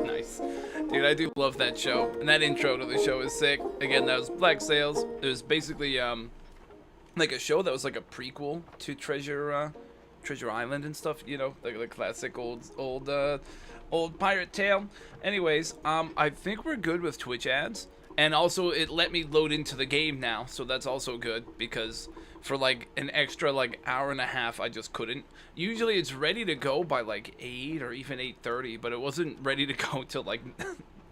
Nice. Dude, I do love that show. And that intro to the show is sick. Again, that was Black Sails. It was basically like a show that was like a prequel to Treasure Island and stuff, you know, like the classic old pirate tale. Anyways, I think we're good with Twitch ads. And also it let me load into the game now, so that's also good because for like an extra like hour and a half I just couldn't. Usually it's ready to go by like 8 or even 8:30, but it wasn't ready to go till like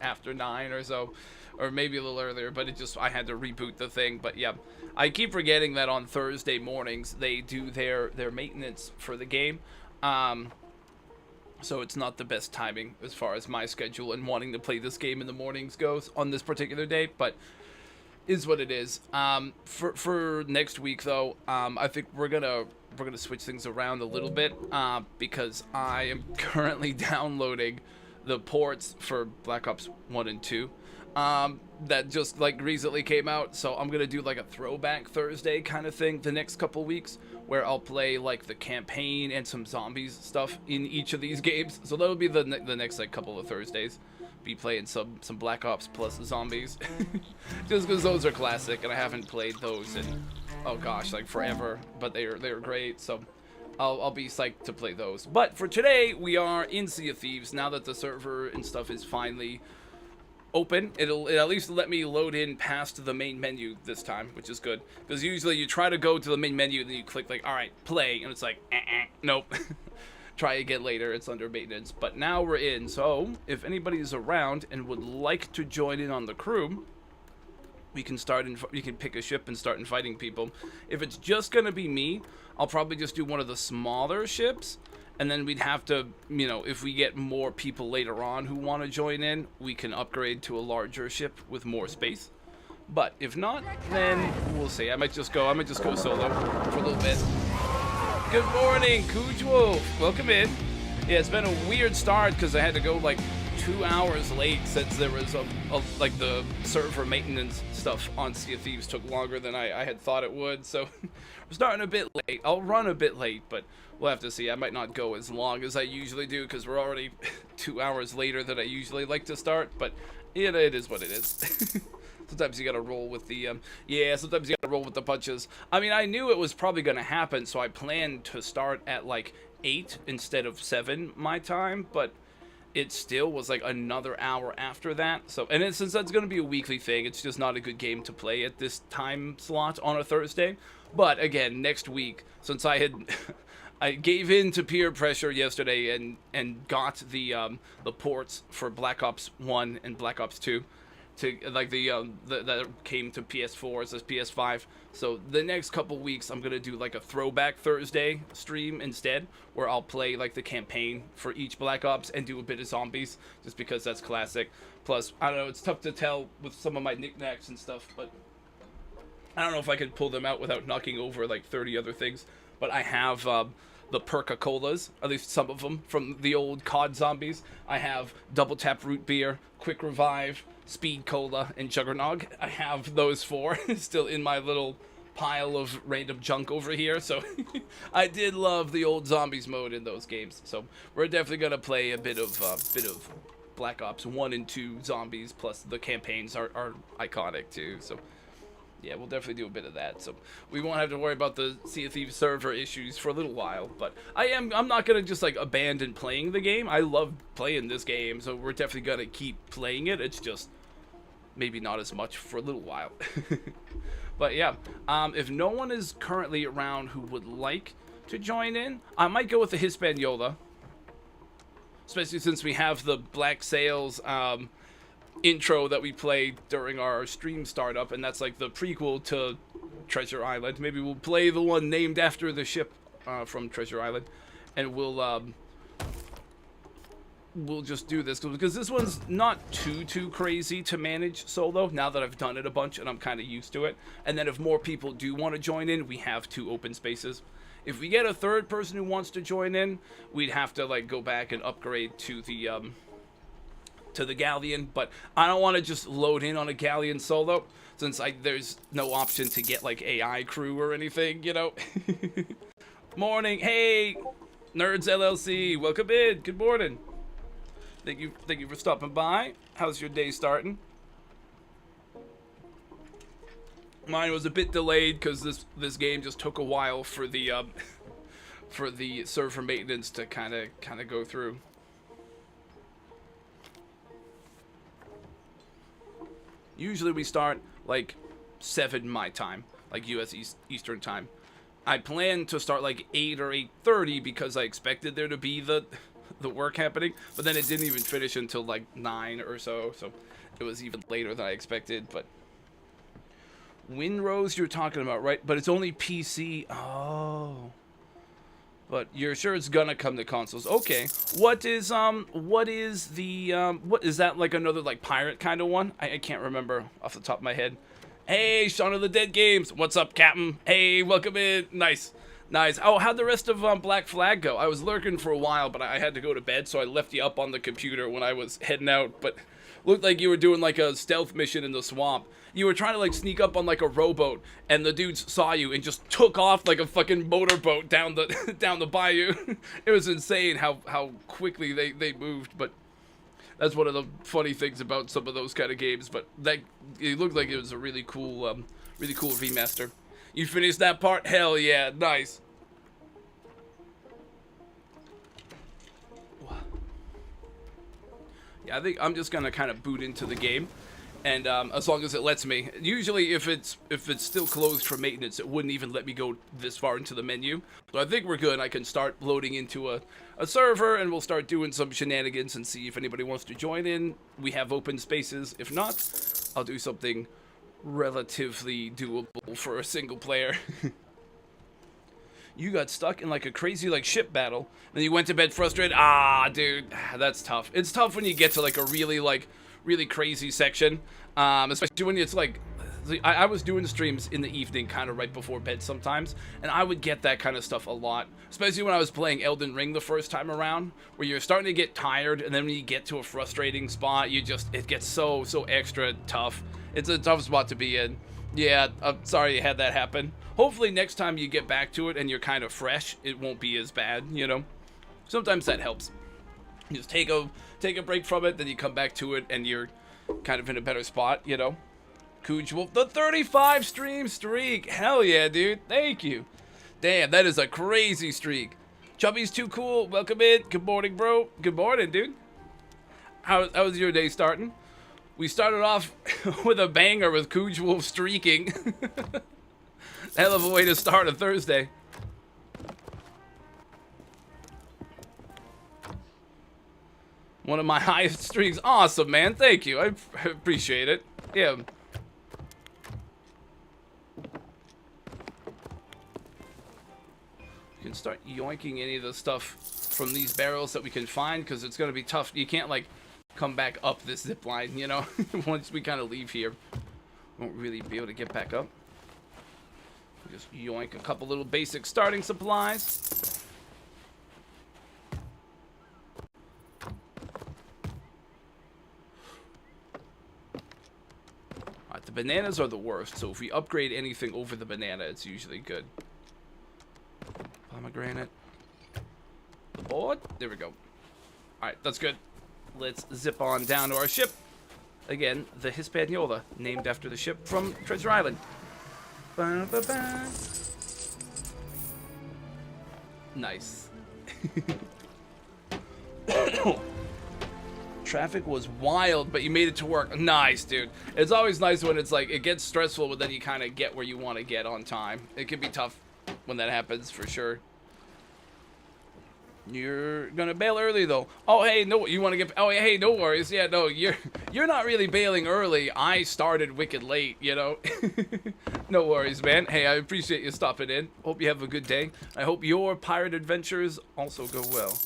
after 9 or so, or maybe a little earlier, but I had to reboot the thing. But yeah, I keep forgetting that on Thursday mornings they do their maintenance for the game. So it's not the best timing as far as my schedule and wanting to play this game in the mornings goes on this particular day, but is what it is. For next week though, I think we're gonna switch things around a little bit because I am currently downloading the ports for Black Ops 1 and 2 that just like recently came out, so I'm gonna do like a throwback Thursday kind of thing the next couple weeks where I'll play like the campaign and some zombies stuff in each of these games. So that'll be the next like couple of Thursdays, be playing some Black Ops plus zombies just because those are classic and I haven't played those in, oh gosh, like forever, but they're great, so I'll be psyched to play those. But for today we are in Sea of Thieves. Now that the server and stuff is finally open, it'll at least let me load in past the main menu this time, which is good, because usually you try to go to the main menu and then you click like, all right, play, and it's like nope. Try again later, it's under maintenance. But now we're in, so if anybody's around and would like to join in on the crew, we can you can pick a ship and start inviting people. If it's just gonna be me, I'll probably just do one of the smaller ships, and then we'd have to, you know, if we get more people later on who want to join in, we can upgrade to a larger ship with more space. But if not, then we'll see. I might just go solo for a little bit. Good morning, Kujo. Welcome in. Yeah, it's been a weird start because I had to go like 2 hours late since there was like the server maintenance stuff on Sea of Thieves took longer than I had thought it would. So we're starting a bit late. I'll run a bit late, but we'll have to see. I might not go as long as I usually do because we're already 2 hours later than I usually like to start. But it is what it is. Sometimes you gotta roll with the, sometimes you gotta roll with the punches. I mean, I knew it was probably gonna happen, so I planned to start at like 8 instead of 7 my time, but it still was like another hour after that. So, and since that's gonna be a weekly thing, it's just not a good game to play at this time slot on a Thursday. But again, next week, since I had, I gave in to peer pressure yesterday and got the ports for Black Ops 1 and Black Ops 2. To like that came to PS4 as PS5. So the next couple weeks I'm gonna do like a throwback Thursday stream instead, where I'll play like the campaign for each Black Ops and do a bit of zombies, just because that's classic. Plus, I don't know, it's tough to tell with some of my knickknacks and stuff, but I don't know if I could pull them out without knocking over like 30 other things. But I have the Perca-Colas, at least some of them, from the old COD zombies. I have Double Tap Root Beer, Quick Revive, Speed Cola, and Juggernog. I have those 4 still in my little pile of random junk over here. So I did love the old zombies mode in those games. So we're definitely gonna play a bit of Black Ops 1 and 2 zombies. Plus the campaigns are iconic too. So yeah, we'll definitely do a bit of that. So we won't have to worry about the Sea of Thieves server issues for a little while. But I'm not gonna just like abandon playing the game. I love playing this game, so we're definitely gonna keep playing it. It's just maybe not as much for a little while. But yeah, if no one is currently around who would like to join in, I might go with the Hispaniola, especially since we have the Black Sails intro that we played during our stream startup, and that's like the prequel to Treasure Island. Maybe we'll play the one named after the ship from Treasure Island, and we'll just do this because this one's not too crazy to manage solo now that I've done it a bunch and I'm kind of used to it. And then if more people do want to join in, we have 2 open spaces. If we get a third person who wants to join in, we'd have to like go back and upgrade to the galleon. But I don't want to just load in on a galleon solo since there's no option to get like AI crew or anything, you know. Morning, hey, Nerds LLC, welcome in. Good morning. Thank you for stopping by. How's your day starting? Mine was a bit delayed because this game just took a while for the server maintenance to kind of go through. Usually we start like 7 my time, like US Eastern time. I planned to start like 8 or 8:30 because I expected there to be the work happening, but then it didn't even finish until like 9 or so it was even later than I expected. But Winrose you're talking about, right? But it's only PC. Oh, but you're sure it's gonna come to consoles? Okay. What is the what is that, like another like pirate kind of one? I can't remember off the top of my head. Hey, Shaun of the Dead Games, what's up, Captain? Hey, welcome in. Nice. Oh, how'd the rest of Black Flag go? I was lurking for a while, but I had to go to bed, so I left you up on the computer when I was heading out. But looked like you were doing like a stealth mission in the swamp. You were trying to like sneak up on like a rowboat, and the dudes saw you and just took off like a fucking motorboat down the down the bayou. It was insane how quickly they moved. But that's one of the funny things about some of those kind of games. But that it looked like it was a really cool remaster. You finished that part? Hell yeah, nice. Yeah, I think I'm just gonna kind of boot into the game, and as long as it lets me. Usually, if it's still closed for maintenance, it wouldn't even let me go this far into the menu. So I think we're good. I can start loading into a server, and we'll start doing some shenanigans and see if anybody wants to join in. We have open spaces. If not, I'll do something relatively doable for a single player. You got stuck in like a crazy like ship battle, and you went to bed frustrated. Ah, dude, that's tough. It's tough when you get to like a really crazy section, especially when it's like I was doing streams in the evening, kind of right before bed sometimes, and I would get that kind of stuff a lot, especially when I was playing Elden Ring the first time around, where you're starting to get tired, and then when you get to a frustrating spot, it gets so extra tough. It's a tough spot to be in. Yeah, I'm sorry you had that happen. Hopefully next time you get back to it and you're kind of fresh, it won't be as bad, you know? Sometimes that helps. You just take a break from it, then you come back to it, and you're kind of in a better spot, you know? Cooge Wolf, the 35 stream streak. Hell yeah, dude. Thank you. Damn, that is a crazy streak. Chubby's too cool. Welcome in. Good morning, bro. Good morning, dude. How's your day starting? We started off with a banger with Cooge Wolf streaking. Hell of a way to start a Thursday. One of my highest streaks. Awesome, man. Thank you. I appreciate it. Yeah. You can start yoinking any of the stuff from these barrels that we can find, because it's going to be tough. You can't, like, come back up this zip line, you know? Once we kind of leave here, won't really be able to get back up. Just yoink a couple little basic starting supplies. Alright, the bananas are the worst, so if we upgrade anything over the banana, it's usually good. Pomegranate. The board. There we go. Alright, that's good. Let's zip on down to our ship. Again, the Hispaniola, named after the ship from Treasure Island. Ba, ba, ba. Nice. Traffic was wild, but you made it to work. Nice, dude. It's always nice when it's like, it gets stressful, but then you kind of get where you want to get on time. It can be tough when that happens, for sure. You're gonna bail early though. Oh hey, no, you want to get? Oh hey, no worries. Yeah, no, you're not really bailing early. I started wicked late, you know. No worries, man. Hey, I appreciate you stopping in. Hope you have a good day. I hope your pirate adventures also go well.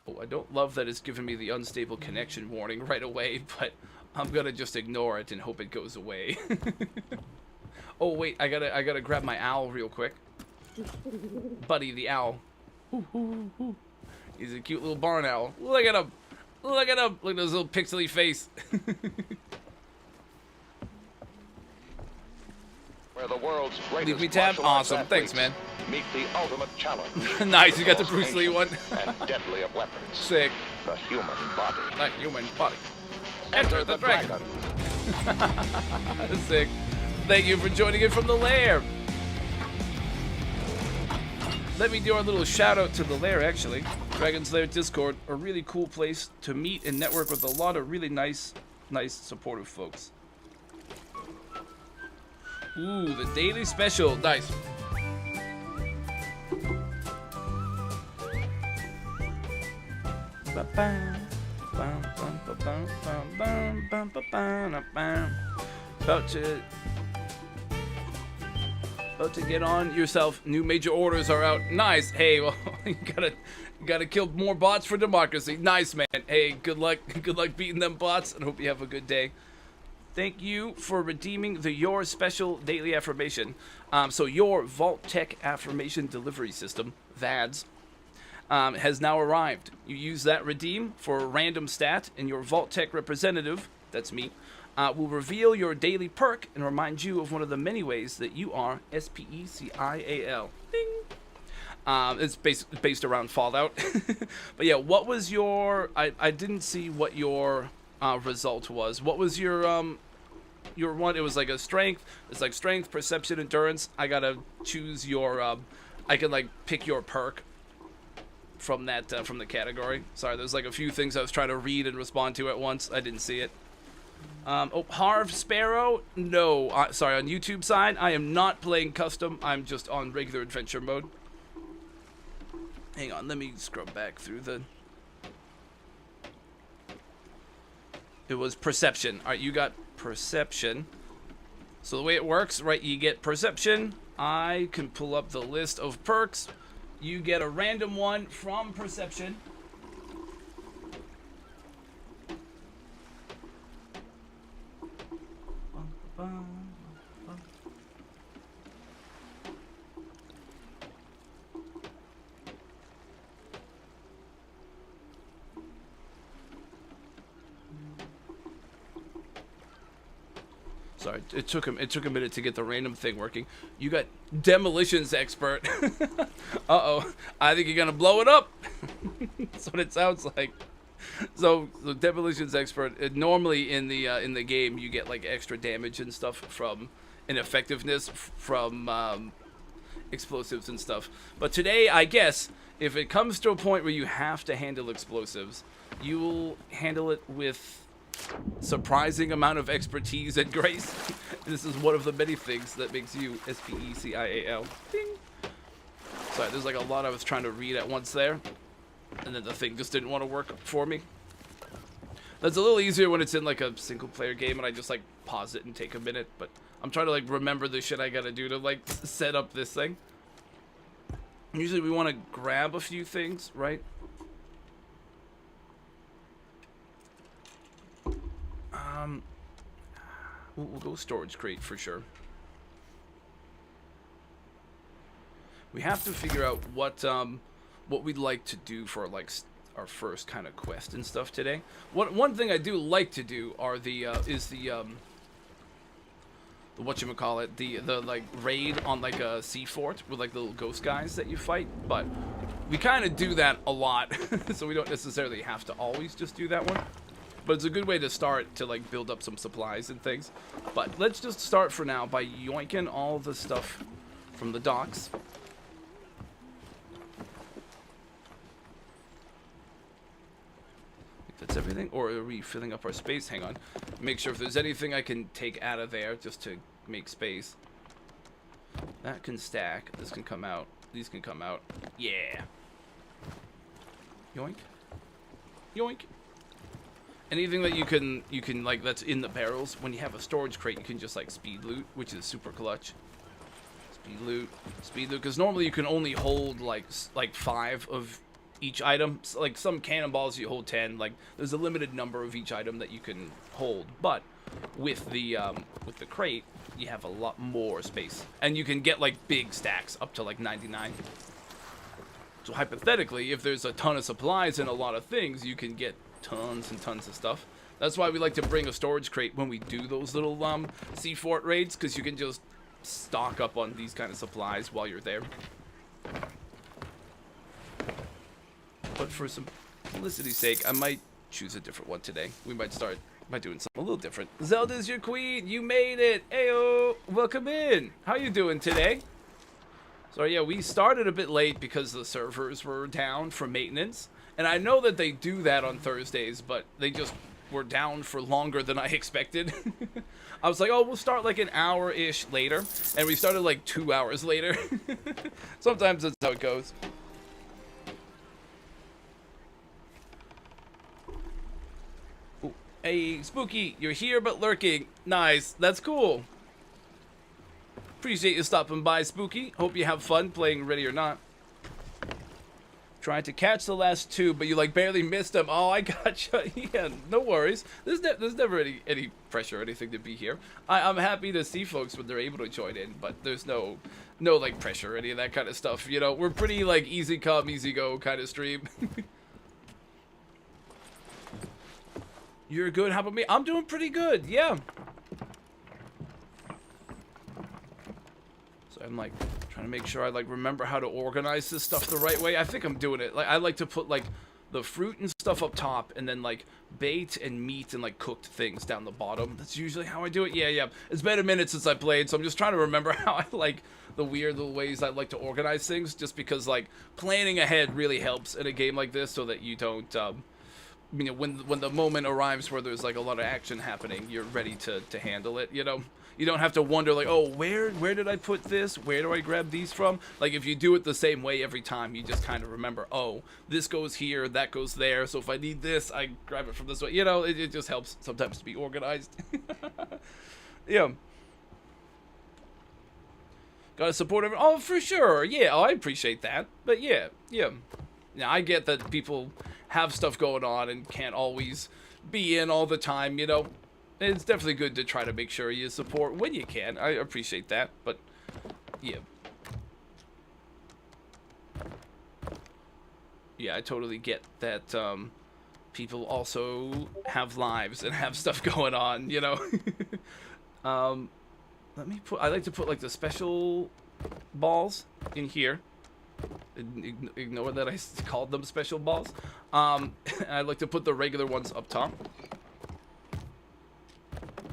Oh, I don't love that it's giving me the unstable connection warning right away, but I'm gonna just ignore it and hope it goes away. Oh wait, I gotta grab my owl real quick. Buddy the owl. He's a cute little barn owl. Look at him. Look at him. Look at his little pixely face. Where the world's greatest Leave me tab. Awesome. Thanks, man. Meet the ultimate challenge. Nice. You got the Bruce Lee one. And deadly of weapons. Sick. The human body. The human body. Enter the dragon. Sick. Thank you for joining in from the lair. Let me do our little shout out to the lair, actually. Dragon's Lair Discord, a really cool place to meet and network with a lot of really nice, supportive folks. Ooh, the daily special. Nice. About to get on yourself. New major orders are out. Nice. Hey, well, you gotta kill more bots for democracy. Nice, man. Hey, good luck. Good luck beating them bots, and hope you have a good day. Thank you for redeeming the Your Special Daily Affirmation. So your Vault Tech Affirmation Delivery System, VADS, has now arrived. You use that redeem for a random stat, and your Vault Tech representative, that's me, will reveal your daily perk and remind you of one of the many ways that you are SPECIAL. Ding. It's based around Fallout. But yeah, what was your... I didn't see what your result was. What was your one? It was like a strength. It's like strength, perception, endurance. I gotta choose your... I can like pick your perk from that from the category. Sorry, there's like a few things I was trying to read and respond to at once. I didn't see it. Oh, Harv Sparrow? No. Sorry, on YouTube side, I am not playing custom. I'm just on regular adventure mode. Hang on, let me scrub back through the... It was perception. Alright, you got perception. So the way it works, right, you get perception. I can pull up the list of perks. You get a random one from perception. Sorry, it took a minute to get the random thing working. You got demolitions expert. Uh-oh. I think you're gonna blow it up. That's what it sounds like. So the demolitions expert, normally in the game you get like extra damage and stuff from and effectiveness from explosives and stuff. But today, I guess, if it comes to a point where you have to handle explosives, you will handle it with surprising amount of expertise and grace. This is one of the many things that makes you SPECIAL. Ding. Sorry, there's like a lot I was trying to read at once there, and then the thing just didn't want to work for me. That's a little easier when it's in like a single player game and I just like pause it and take a minute, but I'm trying to like remember the shit I gotta do to like set up this thing. Usually we want to grab a few things, right? We'll go storage crate for sure. We have to figure out what we'd like to do for like our first kind of quest and stuff today. One thing I do like to do are the whatchamacallit, the like raid on like a sea fort with like little ghost guys that you fight, but we kind of do that a lot, so we don't necessarily have to always just do that one. But it's a good way to start to like build up some supplies and things. But let's just start for now by yoinking all the stuff from the docks. That's everything, or are we filling up our space? Hang on. Make sure if there's anything I can take out of there just to make space. That can stack. This can come out. These can come out. Yeah. Yoink. Yoink. Anything that you can like that's in the barrels, when you have a storage crate, you can just like speed loot, which is super clutch. Speed loot, because normally you can only hold like 5 of each item. So, like some cannonballs you hold 10. Like there's a limited number of each item that you can hold, but with the crate you have a lot more space, and you can get like big stacks up to like 99. So hypothetically, if there's a ton of supplies and a lot of things, you can get tons and tons of stuff. That's why we like to bring a storage crate when we do those little sea fort raids, because you can just stock up on these kind of supplies while you're there. But for simplicity's sake, I might choose a different one today. We might start by doing something a little different. Zelda's your queen. You made it. Ayo. Welcome in. How you doing today? So yeah, we started a bit late because the servers were down for maintenance. And I know that they do that on Thursdays, but they just were down for longer than I expected. I was like, oh, we'll start like an hour-ish later. And we started like 2 hours later. Sometimes that's how it goes. Ooh. Hey, Spooky, you're here but lurking. Nice, that's cool. Appreciate you stopping by, Spooky. Hope you have fun playing Ready or Not. Trying to catch the last 2, but you like barely missed them. Oh, I gotcha. Yeah, no worries. There's never any pressure or anything to be here. I'm happy to see folks when they're able to join in, but there's no like pressure or any of that kind of stuff. You know, we're pretty like easy come, easy go kind of stream. You're good. How about me? I'm doing pretty good. Yeah. So I'm like trying to make sure I like remember how to organize this stuff the right way. I think I'm doing it. Like I like to put like the fruit and stuff up top, and then like bait and meat and like cooked things down the bottom. That's usually how I do it. Yeah. It's been a minute since I played, so I'm just trying to remember how I like the weird little ways I like to organize things, just because like planning ahead really helps in a game like this, so that you don't you know, when the moment arrives where there's like a lot of action happening, you're ready to handle it, you know? You don't have to wonder like, oh, where did I put this? Where do I grab these from? Like if you do it the same way every time, you just kind of remember, oh, this goes here, that goes there. So if I need this, I grab it from this way. You know, it just helps sometimes to be organized. Yeah. Gotta support everyone. Oh, for sure. Yeah, oh, I appreciate that. But yeah. Now, I get that people have stuff going on and can't always be in all the time, you know? it's definitely good to try to make sure you support when you can. I appreciate that, but yeah. Yeah, I totally get that people also have lives and have stuff going on, you know. Let me put, I like to put like the special balls in here. Ignore that I called them special balls. I like to put the regular ones up top.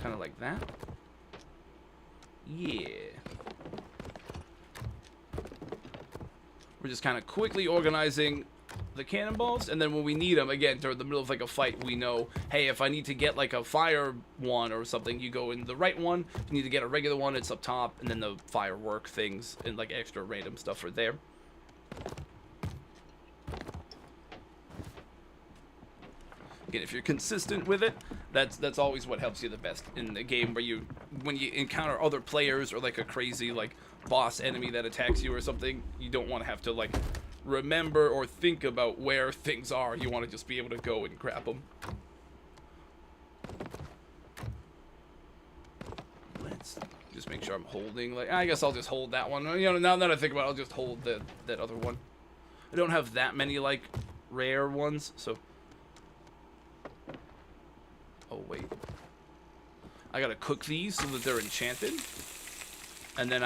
Kind of like that. Yeah. We're just kind of quickly organizing the cannonballs, and then when we need them, again, during the middle of like a fight, we know, hey, if I need to get like a fire one or something, you go in the right one. If you need to get a regular one, it's up top, and then the firework things and like extra random stuff are there. Again, if you're consistent with it, that's always what helps you the best in the game, where when you encounter other players or like a crazy like boss enemy that attacks you or something, you don't want to have to like remember or think about where things are. You want to just be able to go and grab them. Let's just make sure I'm holding, like, I guess I'll just hold that one. You know, now that I think about it, I'll just hold that other one. I don't have that many like rare ones, so. Oh wait, I gotta cook these so that they're enchanted, and then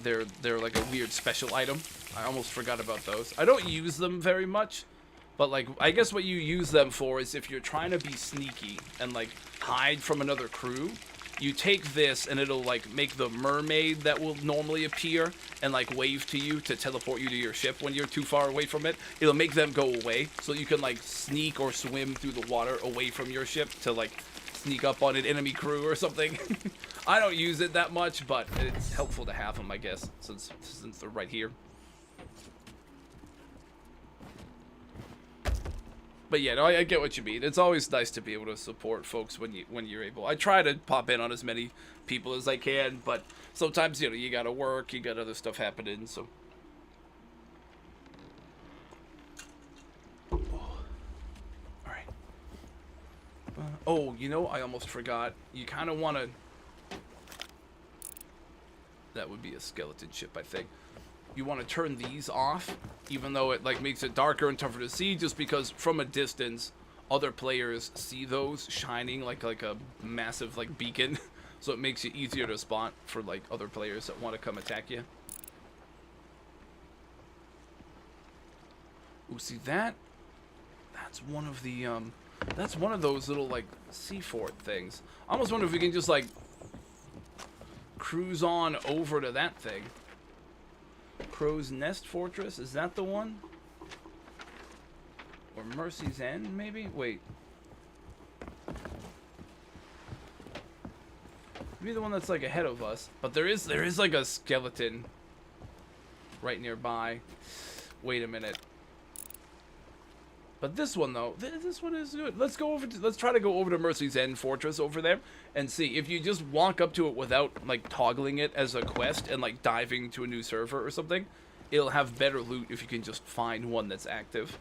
they're like a weird special item. I almost forgot about those. I don't use them very much, but like I guess what you use them for is if you're trying to be sneaky and like hide from another crew. You take this and it'll like make the mermaid that will normally appear and like wave to you to teleport you to your ship when you're too far away from it. It'll make them go away so you can like sneak or swim through the water away from your ship to like sneak up on an enemy crew or something. I don't use it that much, but it's helpful to have them, I guess, since they're right here. But yeah, no, I get what you mean. It's always nice to be able to support folks when you're able. I try to pop in on as many people as I can, but sometimes, you know, you gotta work, you got other stuff happening, so. Oh. Alright. Oh, you know, I almost forgot. You kind of want to... That would be a skeleton ship, I think. You want to turn these off, even though it like makes it darker and tougher to see, just because from a distance other players see those shining like a massive like beacon. So it makes it easier to spot for like other players that want to come attack you. Ooh, see that's one of the that's one of those little like sea fort things. I almost wonder if we can just like cruise on over to that thing. Crow's Nest Fortress, is that the one? Or Mercy's End, maybe? Wait. Maybe the one that's like ahead of us. But there is like a skeleton right nearby. Wait a minute. But this one though, this one is good. Let's try to go over to Mercy's End Fortress over there and see if you just walk up to it without like toggling it as a quest and like diving to a new server or something. It'll have better loot if you can just find one that's active.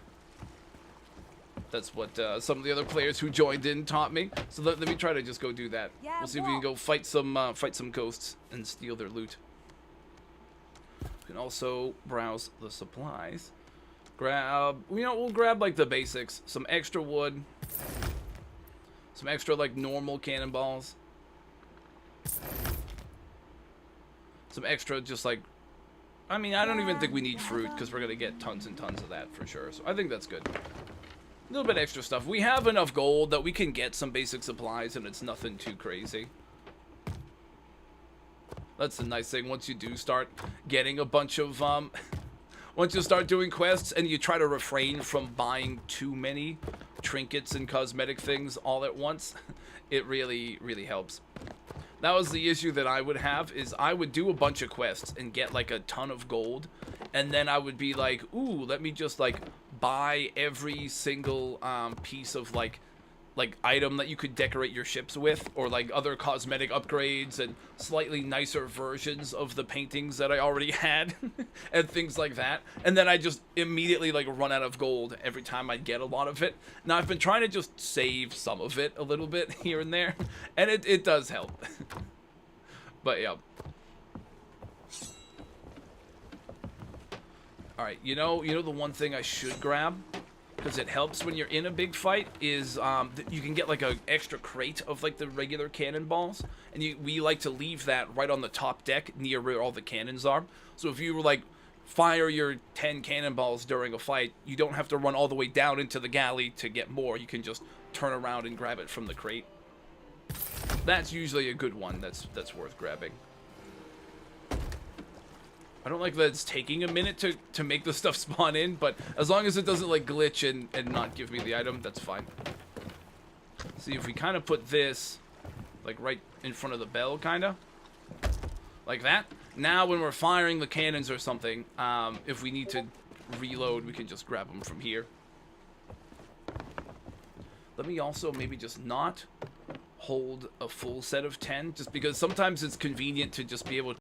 That's what some of the other players who joined in taught me. So let me try to just go do that. Yeah, we'll see if we can go fight some ghosts and steal their loot. We can also browse the supplies. We'll grab like the basics, some extra wood, some extra like normal cannonballs, some extra just like, I mean, I don't even think we need fruit because we're gonna get tons and tons of that for sure, so I think that's good. A little bit extra stuff. We have enough gold that we can get some basic supplies and it's nothing too crazy. That's the nice thing once you do start getting a bunch of once you start doing quests and you try to refrain from buying too many trinkets and cosmetic things all at once, it really, really helps. That was the issue that I would have, is I would do a bunch of quests and get like a ton of gold, and then I would be like, ooh, let me just like buy every single piece of like like item that you could decorate your ships with, or like other cosmetic upgrades and slightly nicer versions of the paintings that I already had and things like that. And then I just immediately like run out of gold every time I get a lot of it. Now I've been trying to just save some of it a little bit here and there, and it does help. But yeah. Alright, you know the one thing I should grab, because it helps when you're in a big fight, is you can get like an extra crate of like the regular cannonballs, and we like to leave that right on the top deck near where all the cannons are. So if you were like fire your 10 cannonballs during a fight, you don't have to run all the way down into the galley to get more. You can just turn around and grab it from the crate. That's usually a good one that's worth grabbing. I don't like that it's taking a minute to make the stuff spawn in, but as long as it doesn't like glitch and not give me the item, that's fine. See, if we kind of put this like right in front of the bell, kind of like that. Now when we're firing the cannons or something, if we need to reload, we can just grab them from here. Let me also maybe just not hold a full set of 10, just because sometimes it's convenient to just be able